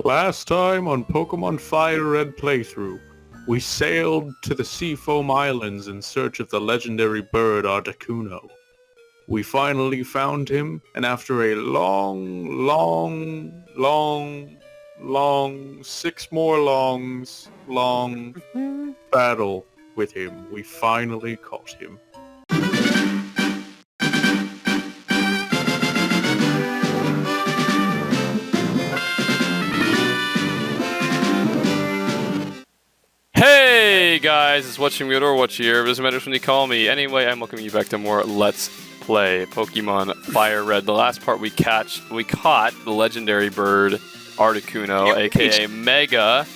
Last time on Pokemon FireRed playthrough, we sailed to the Seafoam Islands in search of the legendary bird Articuno. We finally found him, and after a long, 6 more long battle with him, we finally caught him. Hey guys, it's Whatjamagiveit or Whatch here. It doesn't matter when you call me. Anyway, I'm welcoming you back to more Let's Play Pokemon FireRed. The last part we caught the legendary bird Articuno, aka Mega.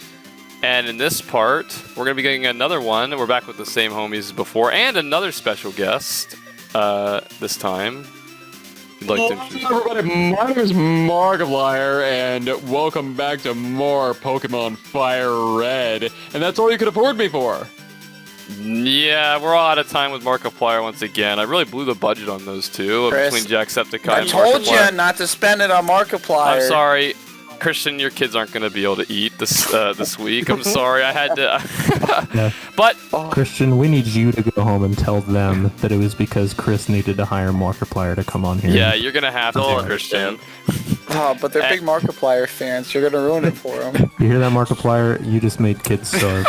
And in this part, we're going to be getting another one. We're back with the same homies as before, and another special guest this time. Hello everybody, my name is Markiplier, and welcome back to more Pokemon FireRed, and that's all you could afford me for. Yeah, we're all out of time with Markiplier once again. I really blew the budget on those two, Chris, between Jacksepticeye I and told Markiplier. you not to spend it on Markiplier. I'm sorry. Christian, your kids aren't going to be able to eat this week. I'm sorry, I had to. Yeah. But Christian, we need you to go home and tell them that it was because Chris needed to hire Markiplier to come on here. yeah, you're going to have to, Christian. Oh, but they're big Markiplier fans. You're gonna ruin it for them. You hear that, Markiplier? You just made kids starve.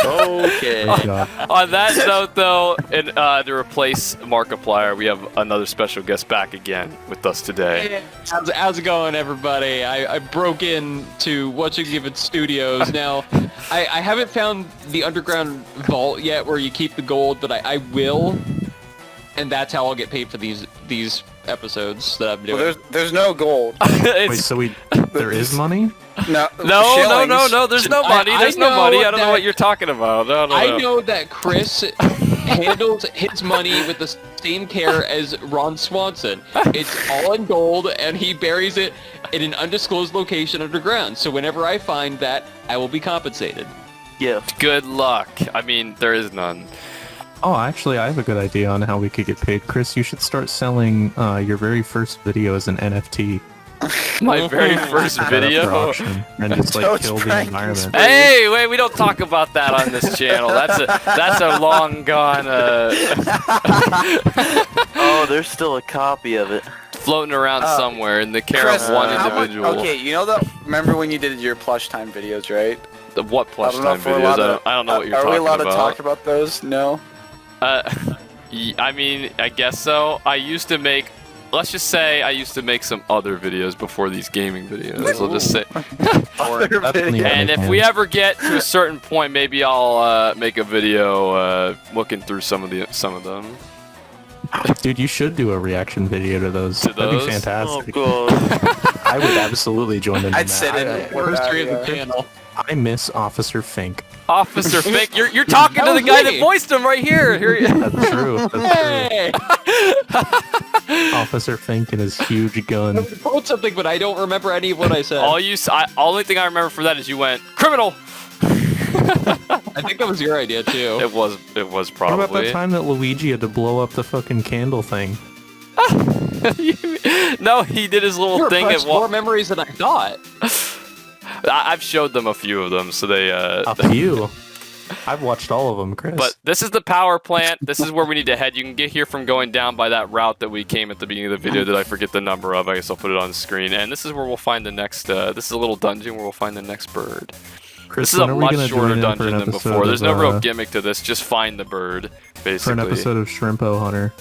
Okay. On that note, though, and to replace Markiplier, we have another special guest back again with us today. Hey, how's it going, everybody? I broke into Whatjamagiveit Studios. Now, I haven't found the underground vault yet where you keep the gold, but I will, and that's how I'll get paid for these episodes that I'm doing. Well, there's no gold. Wait, so there is money? No. No. There's no money. There's no money. I don't know what you're talking about. No. I know that Chris handles his money with the same care as Ron Swanson. It's all in gold, and he buries it in an undisclosed location underground. So whenever I find that, I will be compensated. Yeah. Good luck. I mean, there is none. Oh, actually, I have a good idea on how we could get paid. Chris, you should start selling your very first video as an NFT. My very first video? And just like kill the environment. Hey, wait, we don't talk about that on this channel. That's a long gone Oh, there's still a copy of it floating around somewhere in the care Chris, of one individual. Okay, you know remember when you did your plush time videos, right? The what plush time videos? I don't know what you're talking about. Are we allowed to talk about those? No? I mean, I guess so. Let's just say I used to make some other videos before these gaming videos. I'll just say. And if we ever get to a certain point, maybe I'll make a video looking through some of them. Dude, you should do a reaction video to those. That'd be fantastic. Oh, God. I would absolutely join in. I'd sit in the First three of the channel. I miss Officer Fink. Officer Fink, you're talking to the guy that voiced him right here. That's true. Hey! Officer Fink and his huge gun. I told something, but I don't remember any of what I said. Only thing I remember for that is you went criminal. I think that was your idea too. It was probably. What about that time that Luigi had to blow up the fucking candle thing? No, he did his little thing at more memories than I thought. I've showed them a few of them, so they A few? I've watched all of them, Chris. But this is the power plant. This is where we need to head. You can get here from going down by that route that we came at the beginning of the video that I forget the number of. I guess I'll put it on the screen. And this is where we'll find the next, this is a little dungeon where we'll find the next bird. Chris, This is a much shorter for dungeon an than episode before. There's no of, real gimmick to this. Just find the bird, basically. For an episode of Shrimpo Hunter.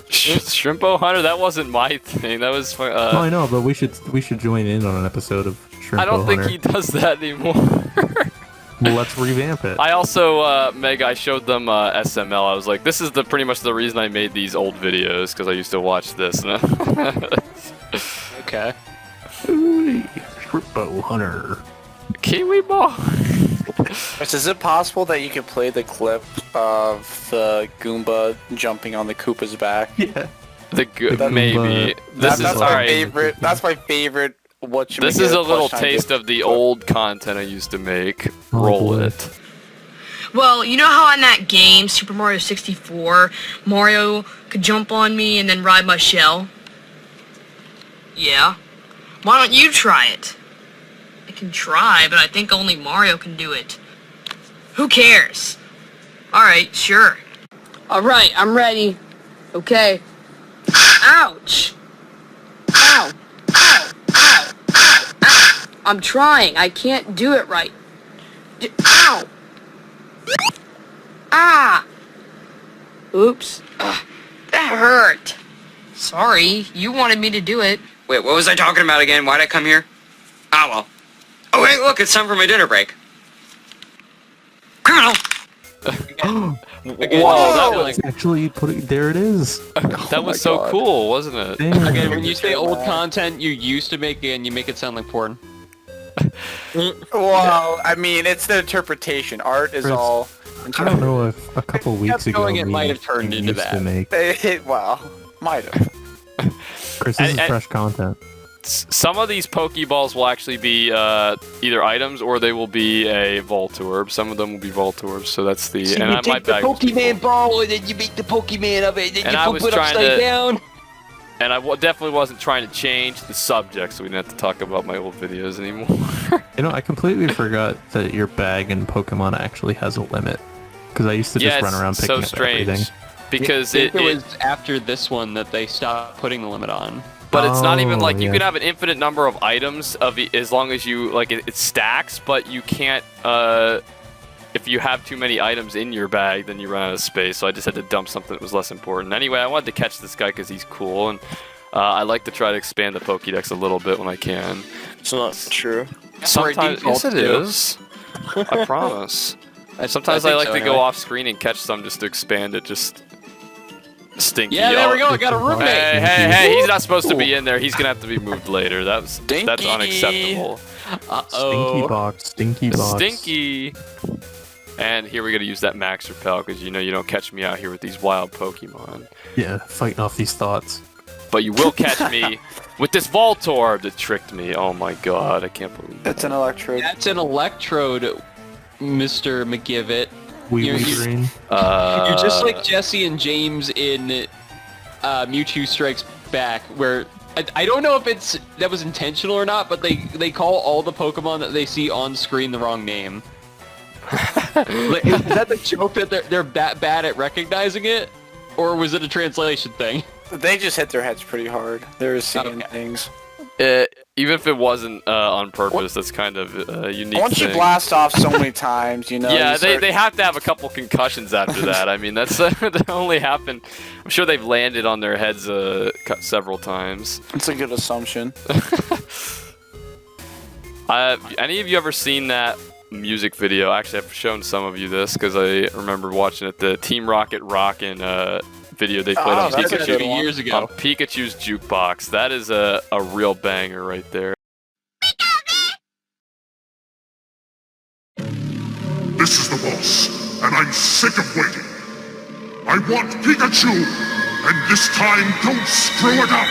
Shrimpo Hunter? That wasn't my thing. That was... No, I know, but we should join in on an episode of Shrimpo Hunter. I don't think he does that anymore. Well, let's revamp it. I also, Meg, I showed them SML. I was like, this is pretty much the reason I made these old videos, because I used to watch this. Okay. Shrimpo Hunter. Kiwi ball. Chris, is it possible that you could play the clip of the Goomba jumping on the Koopa's back? Yeah. Maybe. That's my alright. favorite. That's my favorite. This is a little taste of the old content I used to make. Roll it. Well, you know how in that game, Super Mario 64, Mario could jump on me and then ride my shell? Yeah. Why don't you try it? can try, but I think only Mario can do it. Who cares? Alright, sure. Alright, I'm ready. Okay. Ouch! Ow! Ow! Ow! Ow! Ow! I'm trying. I can't do it right. Ow! Ah! Oops. Ugh, that hurt. Sorry, you wanted me to do it. Wait, what was I talking about again? Why'd I come here? Ah, well. Oh, wait, look, it's time for my dinner break. Criminal! Whoa, Whoa! that was Actually, there it is. that was so cool, wasn't it? Damn. Again, when you say old content you used to make and you make it sound like porn. Well, I mean, it's the interpretation. Art is Chris, all. I don't know if a couple weeks kept ago going, it we might have turned into used that. to make Well, might have. Chris, this is And- fresh content. Some of these Pokeballs will actually be either items or they will be a Voltorb. Some of them will be Voltorbs, so that's the. So and you my take the bag was too Pokemon full. ball and then you make the Pokemon of it, and then And you I flip was it trying upside to- down. And I definitely wasn't trying to change the subject, so we didn't have to talk about my old videos anymore. You know, I completely forgot that your bag in Pokemon actually has a limit. Because I used to just yeah, run around it's picking so up strange everything. because I think it it was after this one that they stopped putting the limit on. But it's not even like you yeah. can have an infinite number of items as long as you like it stacks, but you can't if you have too many items in your bag, then you run out of space. So I just had to dump something that was less important. Anyway, I wanted to catch this guy because he's cool, and I like to try to expand the Pokédex a little bit when I can. It's not true. where it Sometimes, yes, defaults it to. is. I promise. Sometimes I think like so, to anyway. go off screen and catch some just to expand it. Just stinky. Yeah, there we Oh, go. I got a roommate. Hey, hey, hey! He's not supposed to be in there. He's gonna have to be moved later. That's Stinky. unacceptable. Stinky box, stinky box. Stinky. And here we're gonna use that Max Repel because you know you don't catch me out here with these wild Pokemon. Yeah, fighting off these thoughts. But you will catch me with this Voltorb that tricked me. Oh my god, I can't believe that. It's an electrode. That's an electrode, Mr. McGiveit. Wee You're- wee you- green. You're just like Jesse and James in Mewtwo Strikes Back, where I don't know if that was intentional or not, but they call all the Pokemon that they see on screen the wrong name. Like, is that the joke that they're that bad at recognizing it, or was it a translation thing? They just hit their heads pretty hard. They're seeing Okay. things. Even if it wasn't on purpose, that's kind of a unique Once thing. you blast off so many times, you know. Yeah, you they start- have to have a couple concussions after that. I mean, that's that only happened. I'm sure they've landed on their heads several times. It's a good assumption. Any of you ever seen that music video? Actually, I've shown some of you this because I remember watching it. The Team Rocket Rockin' video they played on that's a Pikachu. good one. Years ago. On Pikachu's jukebox. That is a real banger right there. This is the boss, and I'm sick of waiting. I want Pikachu, and this time don't screw it up.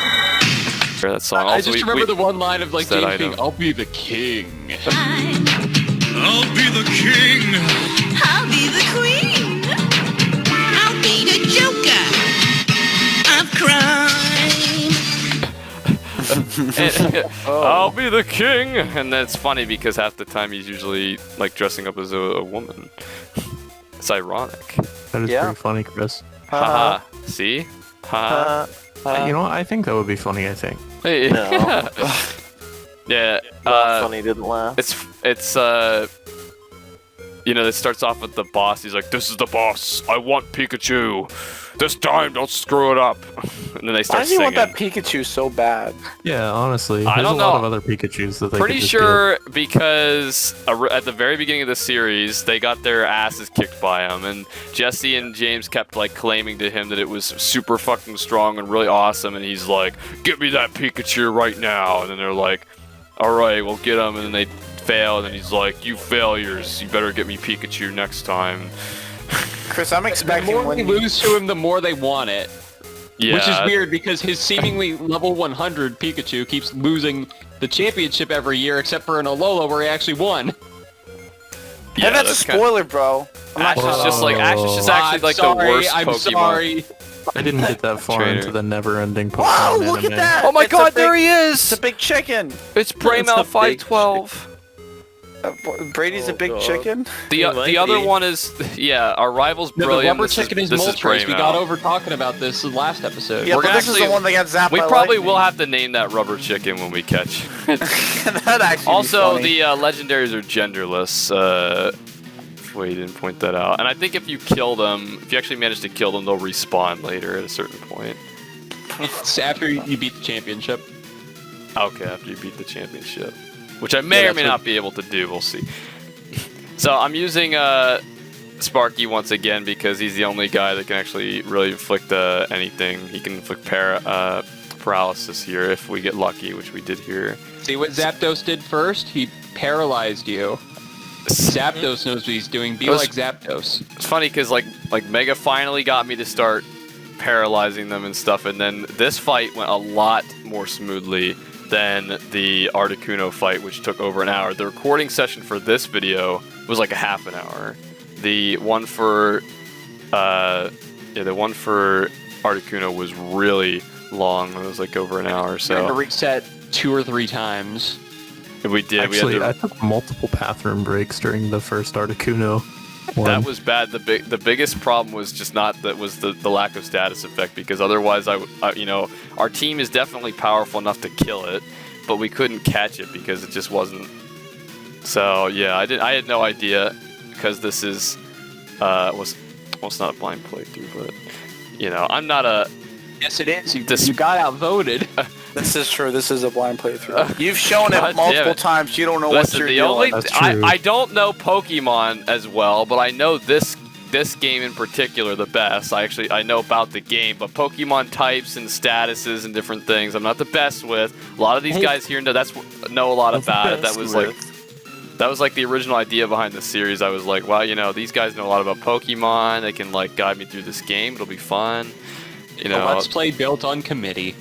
That song. I Also, just remember the one line of like that James being, item. "I'll be the king." I'll be the king. I'll be the queen. I'll be the Joker of crime. I'll be the king, and that's funny because half the time he's usually like dressing up as a woman. It's ironic. That is Yeah. pretty funny, Chris. Haha. See? Haha. You know what? I think that would be funny, I think. Hey. No. Yeah. Not funny, didn't laugh. It's you know, it starts off with the boss. He's like, "This is the boss. I want Pikachu. This time, don't screw it up." And then they Why start does he singing. want that Pikachu so bad? Yeah, honestly. I There's don't a lot know. of other Pikachus that they Pretty could just sure because at the very beginning of the series, they got their asses kicked by him, and Jesse and James kept like claiming to him that it was super fucking strong and really awesome, and he's like, "Give me that Pikachu right now!" And then they're like, "All right, we'll get him," and then they fail, and then he's like, "You failures! You better get me Pikachu next time." Chris, I'm The expecting more when they you... lose to him, the more they want it. Yeah, Which is weird because his seemingly level 100 Pikachu keeps losing the championship every year, except for in Alola where he actually won. Yeah, and that's a spoiler, bro. I'm not Ash is gonna- just like Ash is just actually like sorry, the worst I'm Pokemon. sorry. I didn't get that far Trainer. into the never-ending Pokemon Wow, look anime. at that! Oh my It's a god, big- there he It's is! a big chicken. It's It's a Braymouth big 512. Brady's a big chicken? The other one is, yeah, our rival's No, brilliant. the rubber chicken is Moltres. We got over talking about this in the last episode. Yeah, but this is the one that got zapped We by probably lightning. will have to name that rubber chicken when we catch it. That'd actually Also, be funny. the legendaries are genderless. Wait, you didn't point that out. And I think if you kill them, if you actually manage to kill them, they'll respawn later at a certain point. It's after you beat the championship. Okay, after you beat the championship. Which I may or may not be able to do, we'll see. So I'm using Sparky once again because he's the only guy that can actually really inflict anything. He can inflict paralysis here if we get lucky, which we did here. See what Zapdos did first? He paralyzed you. Zapdos knows what he's doing. Be like Zapdos. It's funny because like Mega finally got me to start paralyzing them and stuff, and then this fight went a lot more smoothly than the Articuno fight, which took over an hour. The recording session for this video was like a half an hour. The one for Articuno was really long. It was like over an hour. So We had to reset 2 or 3 times. We did. Actually, we had I took multiple bathroom breaks during the first Articuno one. That was bad. The biggest problem was just not that was the lack of status effect, because otherwise you know, our team is definitely powerful enough to kill it, but we couldn't catch it because it just wasn't. So yeah, I had no idea, because this is well, it's not a blind playthrough, but you know, I'm not a. Yes, it is. You got outvoted. This is true. This is a blind playthrough. You've shown it multiple times. You don't know Listen, what you're doing. I don't know Pokemon as well, but I know this game in particular the best. I know about the game, but Pokemon types and statuses and different things I'm not the best with. A lot of these guys here know a lot about it. That was like the original idea behind the series. I was like, wow, you know, these guys know a lot about Pokemon. They can like guide me through this game. It'll be fun. You know, Let's Play built on committee.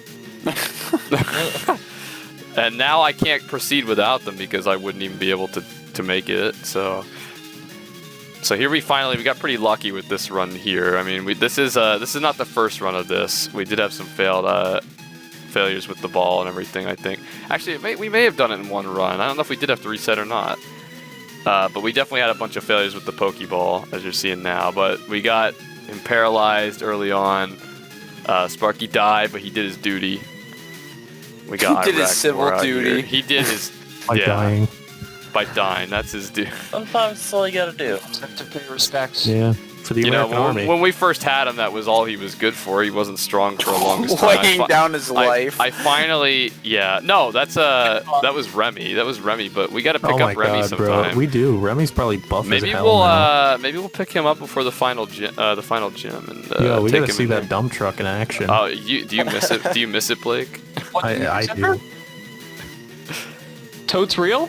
And now I can't proceed without them because I wouldn't even be able to make it. So here we got pretty lucky with this run here. I mean, this is not the first run of this. We did have some failures with the ball and everything, I think. Actually, we may have done it in one run. I don't know if we did have to reset or not. But we definitely had a bunch of failures with the Pokeball, as you're seeing now. But we got him paralyzed early on. Sparky died, but he did his duty. He did his civil duty. He did his By dying. By dying. That's his duty. Sometimes that's all you gotta do. To pay respects. Yeah, for the American Army. When we first had him, that was all he was good for. He wasn't strong for the longest time. Laying down his life. I finally, yeah. No, that was Remy. That was Remy. But we got to pick up Remy sometime. Bro. We do. Remy's probably buff maybe as hell now. Maybe we'll pick him up before the final gym. And yeah, we take gotta him see in that there. dump truck in action. Oh, do you miss it? Do you miss it, Blake? I do. Totes real?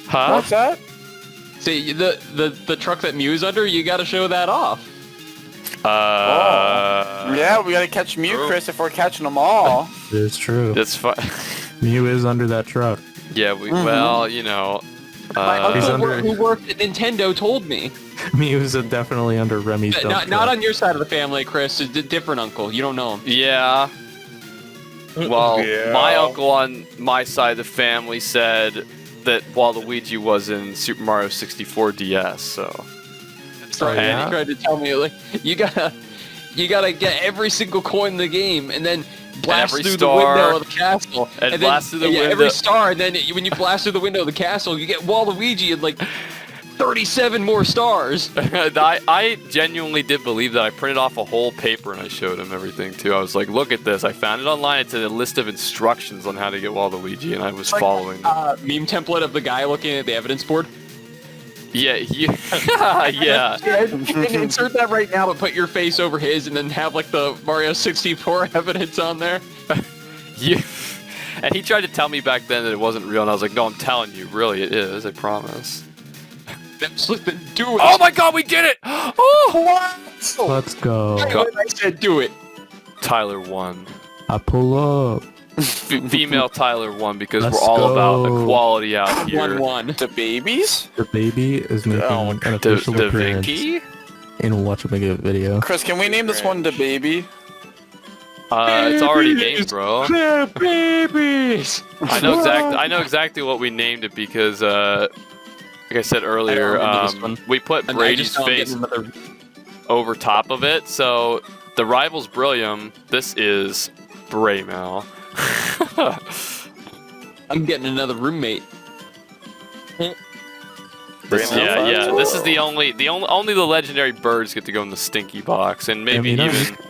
Huh? What's that? See, the truck that Mew's under, you gotta show that off. Yeah, we gotta catch Mew, Chris, if we're catching them all. It's true. That's fine. Mew is under that truck. Yeah, well, you know. My uncle who worked at Nintendo told me. Mew's definitely under Remy's dump truck. Not on your side of the family, Chris. It's a different uncle. You don't know him. Yeah. Well, my uncle on my side of the family said that Waluigi was in Super Mario 64 DS, so. That's right. And he tried to tell me, like, you gotta get every single coin in the game, and then blast through the window of the castle. And blast through the window. Every star, and then when you blast through the window of the castle, you get Waluigi and, like, 37 more stars. I genuinely did believe that. I printed off a whole paper and I showed him everything too. I was like, look at this. I found it online. It's a list of instructions on how to get Waluigi, and I was following them. Meme template of the guy looking at the evidence board. Yeah, yeah. Insert that right now, but put your face over his, and then have like the Mario 64 evidence on there. Yeah. And he tried to tell me back then that it wasn't real, and I was like, no, I'm telling you, really, it is. I promise. Do it. Oh my God, we did it! Oh, what? Let's go. I said do it. Tyler won. I pull up. Female Tyler won because Let's we're all go. about equality out here. 1-1. The babies? The baby is making an official appearance Vinky? in Whatjamagiveit video. Chris, can we name this one the baby? It's already named, bro. They're babies. I know exactly what we named it because, like I said earlier, we put Brady's face over top of it. So the rival's Brillium. This is Braymal. I'm getting another roommate. This is only the legendary birds get to go in the stinky box, and maybe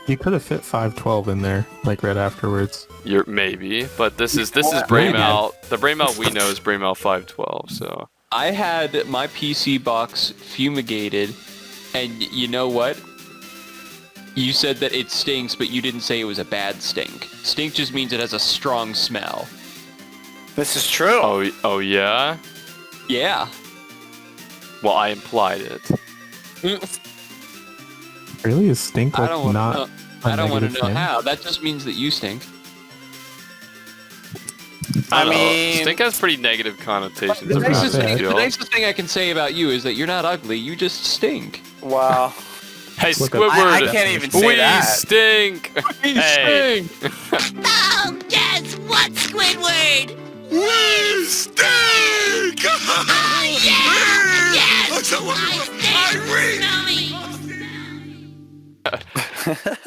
you could have fit 512 in there, like right afterwards. Maybe, but this is Braymal. The Braymal we know is Braymal 512. So I had my PC box fumigated, and you know what? You said that it stinks, but you didn't say it was a bad stink. Stink just means it has a strong smell. This is true. Oh yeah? Yeah. Well, I implied it. Really, is stink like I don't not? I don't want to know thing? how. That just means that you stink. I mean, stink has pretty negative connotations. The The nicest thing I can say about you is that you're not ugly. You just stink. Wow. Hey, Squidward! I can't even say we that. Stink! We Hey. stink! Oh, guess what, Squidward? We stink! Oh, yeah! Yes! I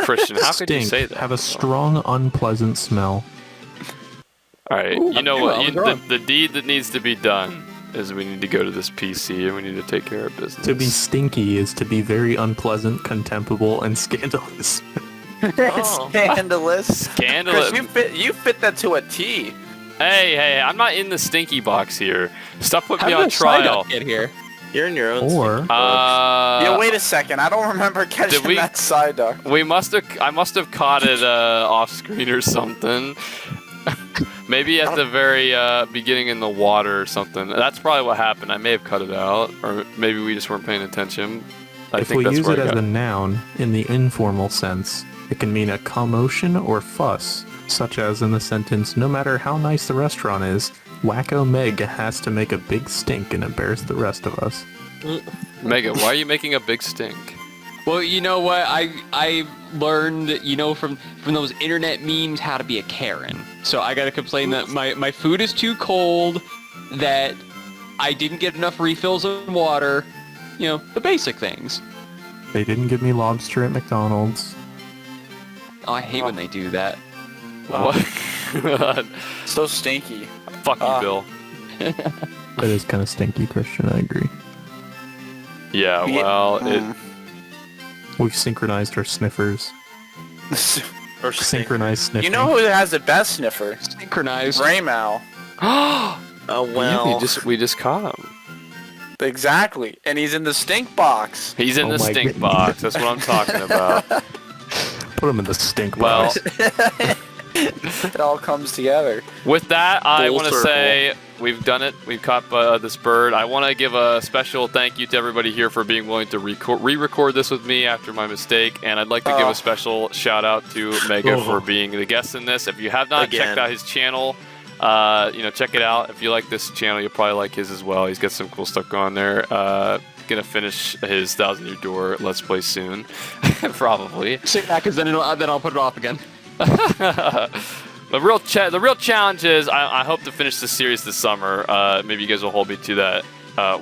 Christian, how could you Stink, say that? have a strong, unpleasant smell. Alright, Ooh, you know well, what? wrong. The deed that needs to be done is we need to go to this PC and we need to take care of business. To be stinky is to be very unpleasant, contemptible, and scandalous. Scandalous. Scandalous. Chris, you fit that to a T. Hey, I'm not in the stinky box here. Stop putting me How on did Psyduck trial. get here? You're in your own. Or Yeah, wait a second. I don't remember catching did we- that Psyduck. I must have caught it off screen or something. Maybe at the very beginning in the water or something. That's probably what happened. I may have cut it out, or maybe we just weren't paying attention. if we use it as a noun in the informal sense, it can mean a commotion or fuss, such as in the sentence, no matter how nice the restaurant is, Wacko Meg has to make a big stink and embarrass the rest of us. Mega, why are you making a big stink? Well, you know what? I learned, from those internet memes how to be a Karen. So I gotta complain that my food is too cold, that I didn't get enough refills of water, the basic things. They didn't give me lobster at McDonald's. Oh, I hate when they do that. What? So stinky. Fuck you, Bill. That is kind of stinky, Christian, I agree. Yeah, well, We've synchronized our sniffers. Or Synchronized sniffing. You know who has the best sniffer? Synchronized. Braymal. Oh well. Yeah, we just caught him. Exactly. And he's in the stink box. He's in Oh the my stink God. box. That's what I'm talking about. Put him in the stink Well, box. It all comes together. with that, I Full want to circle. say we've done it. We've caught this bird. I want to give a special thank you to everybody here for being willing to re-record this with me after my mistake. And I'd like to give a special shout out to Mega for being the guest in this. If you have not checked out his channel, check it out. If you like this channel, you'll probably like his as well. He's got some cool stuff going there. Gonna finish his 1,000 Year Door Let's Play soon, probably. Say that, because then I'll put it off again. The real challenge is I hope to finish this series this summer. Maybe you guys will hold me to that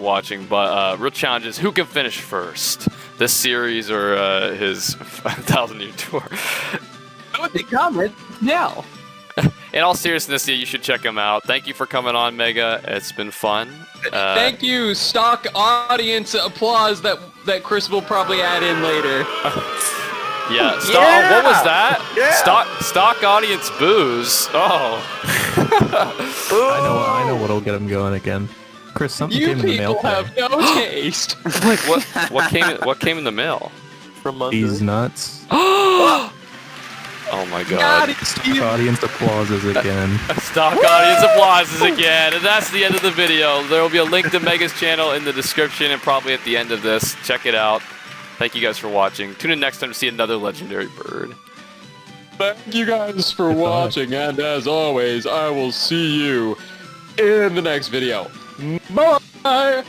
watching. But real challenge is who can finish first, this series or his 1,000 Year Tour. Put the comment now. In all seriousness, you should check him out. Thank you for coming on, Mega. It's been fun. Thank you. Stock audience applause that Chris will probably add in later. Yeah. Oh, what was that? Yeah. Stock audience booze. Oh. I know what'll get him going again. Chris, something You came in the mail people today. have no taste. Like what came in the mail? From under. These nuts. Oh my god. Stock audience applauses again. Stock audience applauses again. And that's the end of the video. There will be a link to Mega's channel in the description and probably at the end of this. Check it out. Thank you guys for watching. Tune in next time to see another legendary bird. Thank you guys for watching, and as always, I will see you in the next video. Bye!